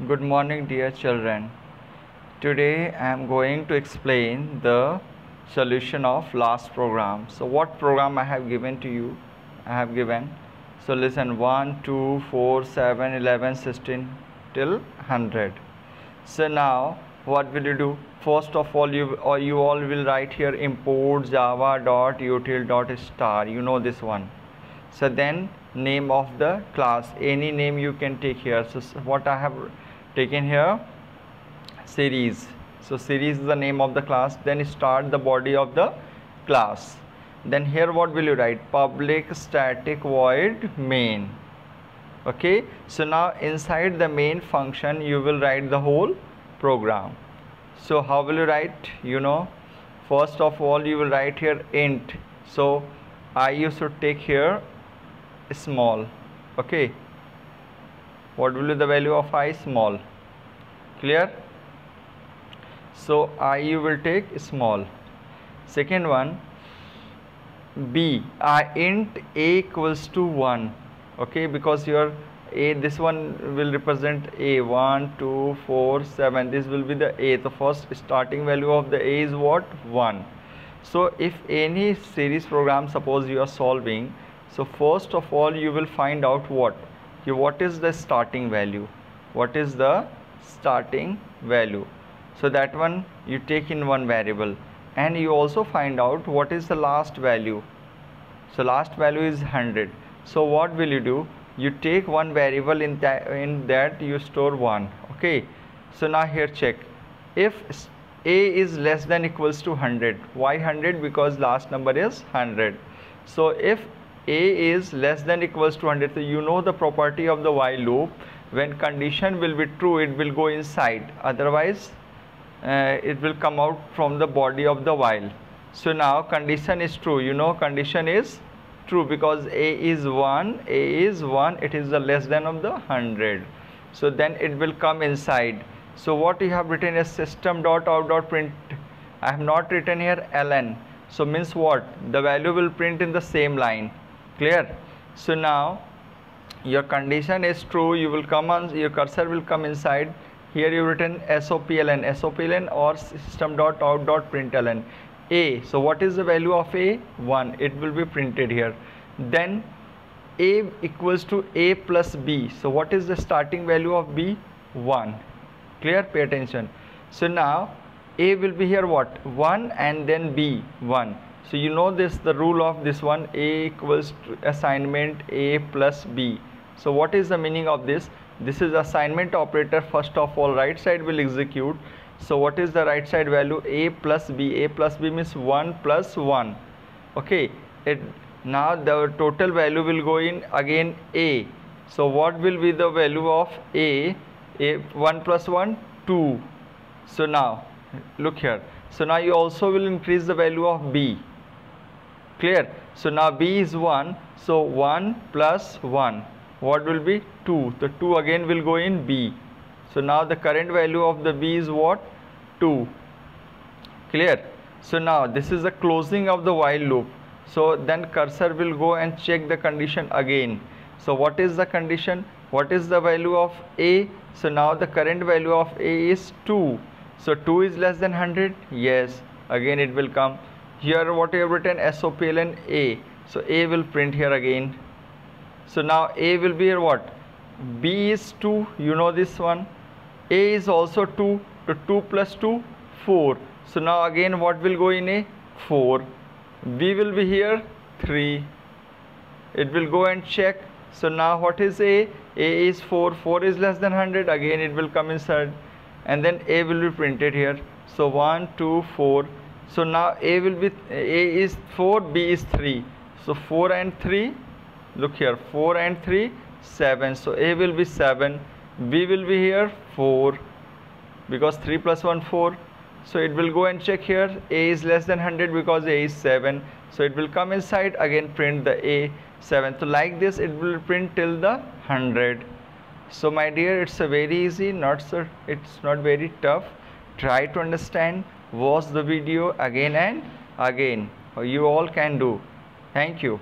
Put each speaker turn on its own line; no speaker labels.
Good morning, dear children. Today I am going to explain the solution of last program. So what program I have given to you? I have given. So listen, 1, 2, 4, 7, 11, 16 till 100. So now what will you do? First of all, you all will write here import java.util.star. You know this one. So then name of the class, any name you can take here. So what I have taken here, series. So series is the name of the class. Then start the body of the class. Then here what will you write? Public static void main. Okay, so now inside the main function you will write the whole program. So how will you write? You know, first of all you will write here int. So you should take here small. Okay, what will be the value of I? Small. Clear? So you will take small. Second one, b, int a equals to 1. Okay, because your a, this one will represent a, 1 2 4 7, this will be the a. The first starting value of the a is what? 1. So if any series program suppose you are solving, so first of all you will find out what is the starting value, what is the starting value. So that one you take in one variable, and you also find out what is the last value. So last value is 100. So what will you do? You take one variable, in that you store 1. Okay, so now here check, if a is less than equals to 100. Why 100? Because last number is 100. So if a is less than equals to 100, so you know the property of the while loop, when condition will be true it will go inside, otherwise it will come out from the body of the while. So now condition is true, you know condition is true because a is 1, it is the less than of the 100. So then it will come inside. So what you have written is system.out.print. I have not written here ln. So means what? The value will print in the same line. Clear? So now your condition is true, you will come on, your cursor will come inside. Here you written sopln or system.out.println a. So what is the value of a? 1. It will be printed here. Then a equals to a plus b. So what is the starting value of b? 1. Clear? Pay attention. So now a will be here what? 1, and then b 1. So you know this, the rule of this one, a equals to assignment a plus b. So what is the meaning of this? This is assignment operator. First of all right side will execute. So what is the right side value? A plus b. A plus b means 1 plus 1. Okay, now the total value will go in again a. So what will be the value of a? 1 plus 1 2. So now look here, so now you also will increase the value of b. Clear? So now b is 1, so 1 plus 1, what will be? 2. The 2 again will go in b. So now the current value of the b is what? 2. Clear? So now this is the closing of the while loop. So then cursor will go and check the condition again. So what is the condition? What is the value of a? So now the current value of a is 2. So 2 is less than 100? Yes. Again it will come. Here what you have written? sopln a. So a will print here again. So now a will be here what? b is 2. You know this one. A is also 2. So 2 plus 2 4. So now again what will go in a? 4. B will be here 3. It will go and check. So now what is a? A is 4. 4 is less than 100. Again it will come inside, and then a will be printed here. So 1 2 4. So now a will be, a is 4, b is 3. So 4 and 3, look here, 4 and 3 7. So a will be 7, b will be here 4, because 3 plus 1 4. So it will go and check here, a is less than 100 because a is 7. So it will come inside, again print the a 7. So like this it will print till the 100. So my dear, it's a very easy, it's not very tough. Try to understand, watch the video again and again. You all can do. Thank you.